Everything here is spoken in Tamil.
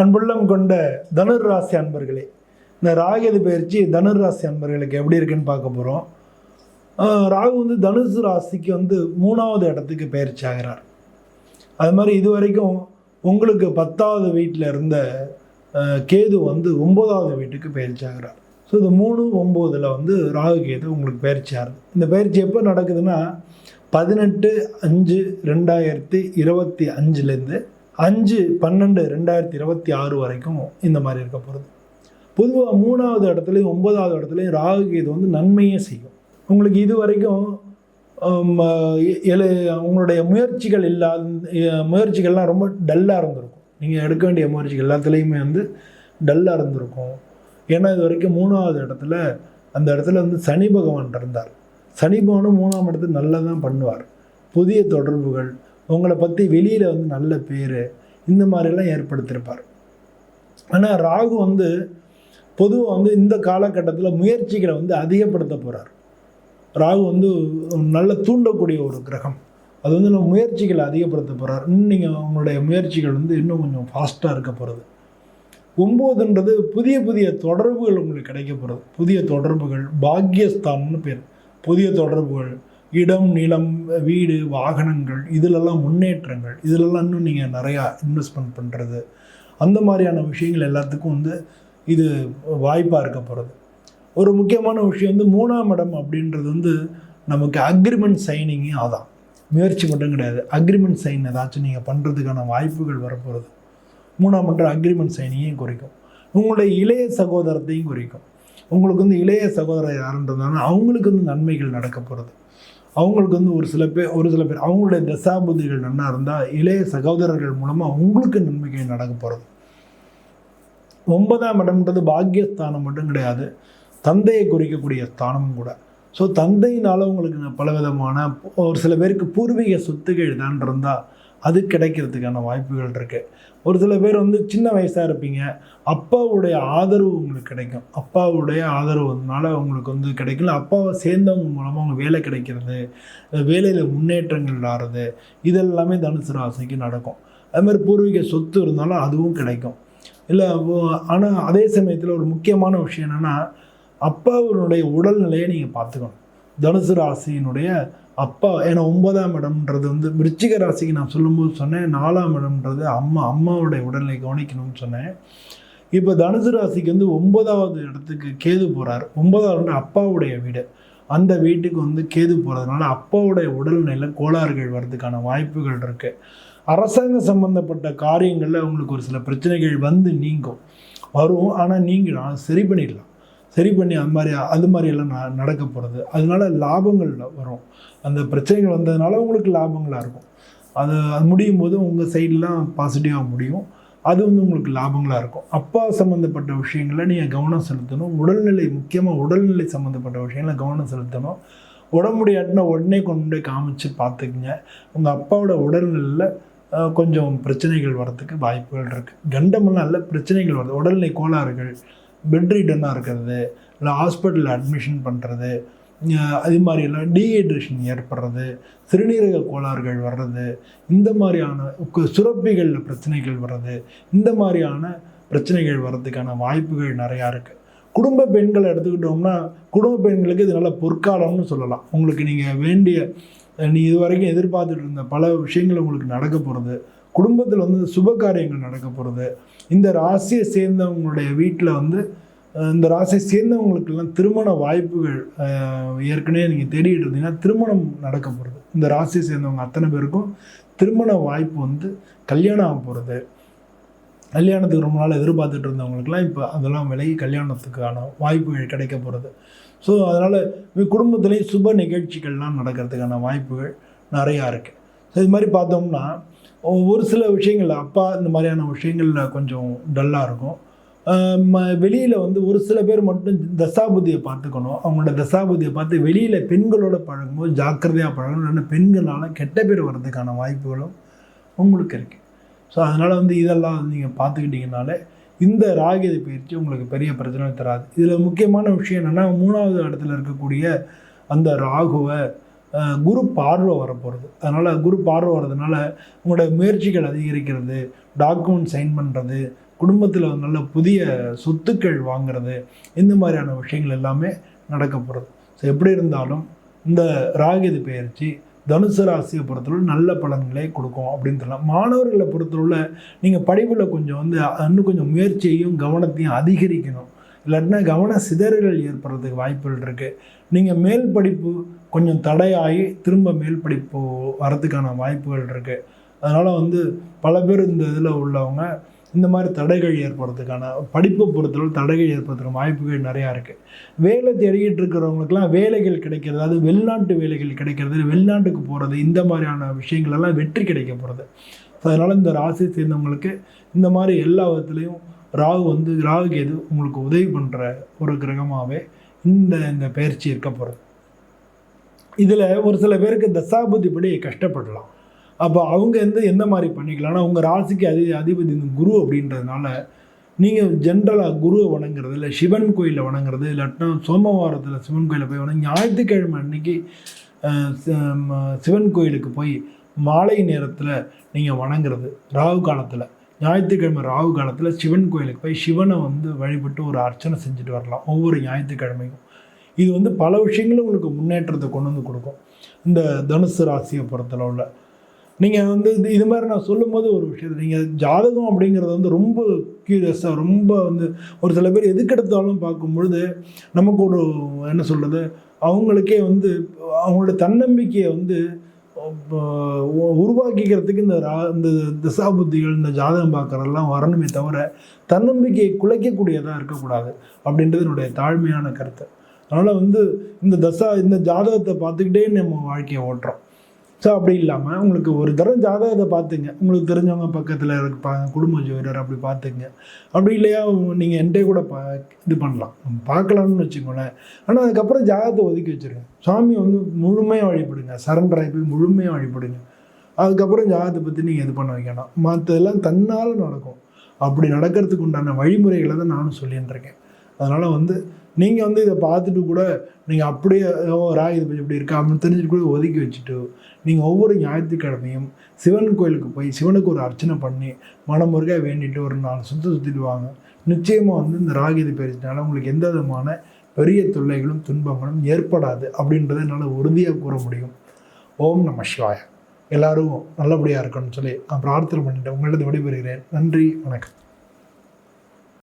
அன்புள்ளம் கொண்ட தனுர் ராசி அன்பர்களே, இந்த ராகு பயிற்சி தனுர் ராசி அன்பர்களுக்கு எப்படி இருக்குன்னு பார்க்க போகிறோம். ராகு வந்து தனுசு ராசிக்கு வந்து 3வது இடத்துக்கு பயிற்சி ஆகிறார். அது மாதிரி இது வரைக்கும் உங்களுக்கு 10வது வீட்டில் இருந்த கேது வந்து 9வது வீட்டுக்கு பயிற்சி ஆகிறார். ஸோ இந்த 3, 9 வந்து ராகு கேது உங்களுக்கு பயிற்சி ஆகுது. இந்த பயிற்சி எப்போ நடக்குதுன்னா 18/5/2025 5/12/2026 வரைக்கும் இந்த மாதிரி இருக்க போகிறது. பொதுவாக 3வது இடத்துலையும் 9வது இடத்துலையும் ராகு கேது வந்து நன்மையே செய்யும். உங்களுக்கு இது வரைக்கும் உங்களுடைய முயற்சிகள்லாம் ரொம்ப டல்லாக இருந்திருக்கும். நீங்கள் எடுக்க வேண்டிய முயற்சிகள் எல்லாத்துலேயுமே வந்து டல்லாக இருந்திருக்கும். ஏன்னா இது வரைக்கும் 3வது இடத்துல அந்த இடத்துல வந்து சனி பகவான் இருந்தார். சனி பகவானும் 3ஆம் இடத்துல நல்லா தான் பண்ணுவார். புதிய தொடர்புகள், உங்களை பற்றி வெளியில் வந்து நல்ல பேர், இந்த மாதிரிலாம் ஏற்படுத்தியிருப்பார். ஆனால் ராகு வந்து பொதுவாக வந்து இந்த காலகட்டத்தில் முயற்சிகளை வந்து அதிகப்படுத்த போகிறார். ராகு வந்து நல்ல தூண்டக்கூடிய ஒரு கிரகம். அது வந்து நம்ம முயற்சிகளை அதிகப்படுத்த போகிறார். இன்னும் நீங்கள் உங்களுடைய முயற்சிகள் வந்து இன்னும் கொஞ்சம் ஃபாஸ்ட்டாக இருக்க போகிறது. 9ன்றது புதிய புதிய தொடர்புகள் உங்களுக்கு கிடைக்க போகிறது. புதிய தொடர்புகள், பாக்யஸ்தானம்னு பேர். புதிய தொடர்புகள், இடம், நிலம், வீடு, வாகனங்கள், இதிலெல்லாம் முன்னேற்றங்கள், இதிலெல்லாம் இன்னும் நீங்கள் நிறையா இன்வெஸ்ட்மெண்ட் பண்ணுறது, அந்த மாதிரியான விஷயங்கள் எல்லாத்துக்கும் வந்து இது வாய்ப்பாக இருக்க போகிறது. ஒரு முக்கியமான விஷயம் வந்து 3ஆம் இடம் அப்படின்றது வந்து நமக்கு அக்ரிமெண்ட் சைனிங்கே ஆதான். முயற்சி மட்டும் கிடையாது, அக்ரிமெண்ட் சைன் ஏதாச்சும் நீங்கள் பண்ணுறதுக்கான வாய்ப்புகள் வரப்போகிறது. 3ஆம் இடம் அக்ரிமெண்ட் சைனிங்கையும் குறிக்கும். உங்களுடைய இளைய சகோதரத்தையும் குறிக்கும். உங்களுக்கு வந்து இளைய சகோதரர் யாருன்றதுனால அவங்களுக்கு வந்து நன்மைகள் நடக்க போகிறது. அவங்களுக்கு வந்து ஒரு சில பேர் அவங்களுடைய தசாபுதிகள் நல்லா இருந்தால் இளைய சகோதரர்கள் மூலமாக உங்களுக்கு நன்மைகள் நடக்க போகிறது. 9ஆம் இடம்ன்றது பாக்யஸ்தானம் மட்டும் கிடையாது, தந்தையை குறிக்கக்கூடிய ஸ்தானமும் கூட. ஸோ தந்தையினால் உங்களுக்கு பலவிதமான ஒரு சில பேருக்கு பூர்வீக சொத்துக்கள் தான் இருந்தால் அது கிடைக்கிறதுக்கான வாய்ப்புகள் இருக்குது. ஒரு சில பேர் வந்து சின்ன வயசாக இருப்பீங்க, அப்பாவுடைய ஆதரவு உங்களுக்கு கிடைக்கும். அப்பாவுடைய ஆதரவுனால உங்களுக்கு வந்து கிடைக்கல, அப்பாவை சேர்ந்தவங்க மூலமாக அவங்க வேலை கிடைக்கிறது, வேலையில் முன்னேற்றங்கள் ஆகிறது, இதெல்லாமே தனுசு ராசிக்கு நடக்கும். அது மாதிரி பூர்வீக சொத்து இருந்தாலும் அதுவும் கிடைக்கும். இல்லை, ஆனால் அதே சமயத்தில் ஒரு முக்கியமான விஷயம் என்னென்னா, அப்பாவுடைய உடல்நிலையை நீங்கள் பார்த்துக்கணும். தனுசு ராசியினுடைய அப்பா, ஏன்னா 9ஆம் இடம்ன்றது வந்து விருச்சிக ராசிக்கு நான் சொல்லும்போது சொன்னேன், 4ஆம் இடம்ன்றது அம்மாவுடைய உடல்நிலை கவனிக்கணும்னு சொன்னேன். இப்போ தனுசு ராசிக்கு வந்து 9வது இடத்துக்கு கேது போகிறார். 9வது இடம் அப்பாவுடைய வீடு. அந்த வீட்டுக்கு வந்து கேது போகிறதுனால அப்பாவுடைய உடல்நிலையில் கோளாறுகள் வர்றதுக்கான வாய்ப்புகள் இருக்குது. அரசாங்க சம்பந்தப்பட்ட காரியங்களில் உங்களுக்கு ஒரு சில பிரச்சனைகள் வந்து நீங்கும் வரும். ஆனால் நீங்கள் சரி பண்ணிடலாம். சரி பண்ணி அது மாதிரியெல்லாம் நடக்க போகிறது. அதனால லாபங்கள் வரும். அந்த பிரச்சனைகள் வந்ததுனால உங்களுக்கு லாபங்களாக இருக்கும். அது முடியும் போது உங்கள் சைடெலாம் பாசிட்டிவாக முடியும். அது வந்து உங்களுக்கு லாபங்களாக இருக்கும். அப்பா சம்மந்தப்பட்ட விஷயங்களில் நீங்கள் கவனம் செலுத்தணும். உடல்நிலை, முக்கியமாக உடல்நிலை சம்மந்தப்பட்ட விஷயங்களில் கவனம் செலுத்தணும். உடம்பு முடியாட்டினா உடனே கொண்டு போய் காமிச்சு பார்த்துக்குங்க. உங்கள் அப்பாவோட உடல்நிலையில் கொஞ்சம் பிரச்சனைகள் வர்றதுக்கு வாய்ப்புகள் இருக்குது. கண்டமெல்லாம் நல்ல பிரச்சனைகள் வருது. உடல்நிலை கோளாறுகள், பெட் ரிட்டனாக இருக்கிறது, இல்லை ஹாஸ்பிட்டலில் அட்மிஷன் பண்ணுறது, அது மாதிரியெல்லாம் டீஹைட்ரேஷன் ஏற்படுறது, சிறுநீரக கோளாறுகள் வர்றது, இந்த மாதிரியான சுரப்பிகளில் பிரச்சனைகள் வர்றது, இந்த மாதிரியான பிரச்சனைகள் வர்றதுக்கான வாய்ப்புகள் நிறையா இருக்குது. குடும்ப பெண்களை எடுத்துக்கிட்டோம்னா குடும்ப பெண்களுக்கு இது நல்ல பொற்காலம்னு சொல்லலாம். உங்களுக்கு நீங்கள் இது வரைக்கும் எதிர்பார்த்துட்டு இருந்த பல விஷயங்கள் உங்களுக்கு நடக்க போகிறது. குடும்பத்தில் வந்து சுப காரியங்கள் நடக்க போகிறது. இந்த ராசியை சேர்ந்தவங்களுடைய வீட்டில் வந்து இந்த ராசியை சேர்ந்தவங்களுக்கெல்லாம் திருமண வாய்ப்புகள் ஏற்கனவே நீங்கள் தேடிட்டு இருந்தீங்கன்னா திருமணம் நடக்க போகிறது. இந்த ராசியை சேர்ந்தவங்க அத்தனை பேருக்கும் திருமண வாய்ப்பு வந்து கல்யாணம் ஆக போகிறது. கல்யாணத்துக்கு ரொம்ப நாள் எதிர்பார்த்துட்டு இருந்தவங்களுக்குலாம் இப்போ அதெல்லாம் விலகி கல்யாணத்துக்கான வாய்ப்புகள் கிடைக்க போகிறது. ஸோ அதனால் குடும்பத்துலேயும் சுப நிகழ்ச்சிகள்லாம் நடக்கிறதுக்கான வாய்ப்புகள் நிறையா இருக்குது. ஸோ இது மாதிரி பார்த்தோம்னா ஒரு சில விஷயங்கள் அப்பா இந்த மாதிரியான விஷயங்களில் கொஞ்சம் டல்லாக இருக்கும். வெளியில் வந்து ஒரு சில பேர் மட்டும் தசாபுதியை பார்த்துக்கணும். அவங்களோட தசாபுதியை பார்த்து வெளியில் பெண்களோட பழகும்போது ஜாக்கிரதையாக பழகணும். இல்லைன்னா பெண்களால் கெட்ட பேர் வர்றதுக்கான வாய்ப்புகளும் உங்களுக்கு இருக்குது. ஸோ அதனால் வந்து இதெல்லாம் நீங்கள் பார்த்துக்கிட்டிங்கனாலே இந்த ராகு பயிற்சி உங்களுக்கு பெரிய பிரச்சனை தராது. இதில் முக்கியமான விஷயம் என்னென்னா, 3வது இடத்துல இருக்கக்கூடிய அந்த ராகுவை குரு பார்வை வரப்போகிறது. அதனால் குரு பார்வை வர்றதுனால உங்களோட முயற்சிகள் அதிகரிக்கிறது, டாக்குமெண்ட் சைன் பண்ணுறது, குடும்பத்தில் நல்ல புதிய சொத்துக்கள் வாங்குறது, இந்த மாதிரியான விஷயங்கள் எல்லாமே நடக்க போகிறது. ஸோ எப்படி இருந்தாலும் இந்த ராகு பெயர்ச்சி தனுசு ராசியை பொறுத்தவரை நல்ல பலன்களே கொடுக்கும் அப்படின்னு சொல்லலாம். மாணவர்களை பொறுத்தவரை நீங்கள் படிப்பில் கொஞ்சம் இன்னும் கொஞ்சம் முயற்சியையும் கவனத்தையும் அதிகரிக்கணும். இல்லாட்டினா கவன சிதறல்கள் ஏற்படுறதுக்கு வாய்ப்புகள் இருக்குது. நீங்கள் மேல் படிப்பு கொஞ்சம் தடையாகி திரும்ப மேல் படிப்பு வரதுக்கான வாய்ப்புகள் இருக்குது. அதனால் பல பேர் இந்த இதில் உள்ளவங்க இந்த மாதிரி தடைகள் ஏற்படுறதுக்கான படிப்பை பொறுத்தவரை தடைகள் ஏற்படுறதுக்கான வாய்ப்புகள் நிறையா இருக்குது. வேலை தேடிக்கிட்டு இருக்கிறவங்களுக்குலாம் வேலைகள் கிடைக்கிறது, அது வெளிநாட்டு வேலைகள் கிடைக்கிறது, வெளிநாட்டுக்கு போகிறது, இந்த மாதிரியான விஷயங்களெல்லாம் வெற்றி கிடைக்க போகிறது. ஸோ அதனால் இந்த ராசி சேர்ந்தவங்களுக்கு இந்த மாதிரி எல்லா விதத்துலேயும் ராகு கேது உங்களுக்கு உதவி பண்ணுற ஒரு கிரகமாகவே இந்த பயிற்சி இருக்க போகிறது. இதில் ஒரு சில பேருக்கு தசாபுத்திப்படி கஷ்டப்படலாம். அப்போ அவங்க எந்த மாதிரி பண்ணிக்கலாம்னா, உங்கள் ராசிக்கு அதிபதி இந்த குரு அப்படின்றதுனால நீங்கள் ஜென்ரலாக குருவை வணங்குறது, இல்லை சிவன் கோயிலில் வணங்குறது, இல்லாட்டினா சோமவாரத்தில் சிவன் கோயிலில் போய் வணங்கி, ஞாயிற்றுக்கிழமை அன்றைக்கி சிவன் கோயிலுக்கு போய் மாலை நேரத்தில் நீங்கள் வணங்குறது, ராகு காலத்தில் ஞாயிற்றுக்கிழமை ராகு காலத்தில் சிவன் கோயிலுக்கு போய் சிவனை வழிபட்டு ஒரு அர்ச்சனை செஞ்சுட்டு வரலாம் ஒவ்வொரு ஞாயிற்றுக்கிழமையும். இது பல விஷயங்களும் உங்களுக்கு முன்னேற்றத்தை கொண்டு கொடுக்கும். இந்த தனுசு ராசியை பொறுத்தளவில் நீங்கள் இது மாதிரி நான் சொல்லும்போது ஒரு விஷயத்தை, நீங்கள் ஜாதகம் அப்படிங்கிறது ரொம்ப க்யூரியஸாக ரொம்ப ஒரு சில பேர் எதுக்கெடுத்தாலும் பார்க்கும்பொழுது நமக்கு ஒரு என்ன சொல்கிறது, அவங்களுக்கே அவங்களோட தன்னம்பிக்கையை உருவாக்கிக்கிறதுக்கு இந்த திசாபுத்திகள் இந்த ஜாதகம் பார்க்குறதெல்லாம் வரணுமே தவிர தன்னம்பிக்கையை குலைக்கக்கூடியதாக இருக்கக்கூடாது அப்படின்றது என்னுடைய தாழ்மையான கருத்து. அதனால் இந்த ஜாதகத்தை பார்த்துக்கிட்டே நம்ம வாழ்க்கையை ஓட்டுறோம். ஸோ அப்படி இல்லாமல் உங்களுக்கு ஒரு தரம் ஜாதகத்தை பார்த்துங்க, உங்களுக்கு தெரிஞ்சவங்க பக்கத்தில் இருப்பாங்க குடும்ப ஜோதிடர், அப்படி பார்த்துங்க. அப்படி இல்லையா நீங்கள் என்கிட்ட கூட இது பண்ணலாம், பார்க்கலாம்னு வச்சுக்கோங்களேன். ஆனால் அதுக்கப்புறம் ஜாதகத்தை ஒதுக்கி வச்சுருங்க. சாமி முழுமையாக வழிபடுங்க, சரண்டர் ஆகி போய் முழுமையாக வழிபடுங்க. அதுக்கப்புறம் ஜாதகத்தை பற்றி நீங்கள் இது பண்ண வைக்கணும். மற்றதெல்லாம் தன்னால் நடக்கும். அப்படி நடக்கிறதுக்கு உண்டான வழிமுறைகளை தான் நானும் சொல்லின்னு இருக்கேன். அதனால் நீங்கள் இதை பார்த்துட்டு கூட நீங்கள் அப்படியே ராகு இது இப்படி இருக்கா அப்படின்னு தெரிஞ்சுட்டு கூட ஒதுக்கி வச்சுட்டு நீங்கள் ஒவ்வொரு ஞாயிற்றுக்கிழமையும் சிவன் கோயிலுக்கு போய் சிவனுக்கு ஒரு அர்ச்சனை பண்ணி மனமுருக வேண்டிட்டு ஒரு 4 சுற்றிட்டு வாங்க. நிச்சயமாக இந்த ராகு இது பயிற்சினால உங்களுக்கு எந்த விதமான பெரிய தொல்லைகளும் துன்பங்களும் ஏற்படாது அப்படின்றத என்னால் உறுதியாக கூற முடியும். ஓம் நம சிவாய. எல்லோரும் நல்லபடியாக இருக்கணும்னு சொல்லி நான் பிரார்த்தனை பண்ணிட்டேன். உங்களிடம் விடைபெறுகிறேன். நன்றி, வணக்கம்.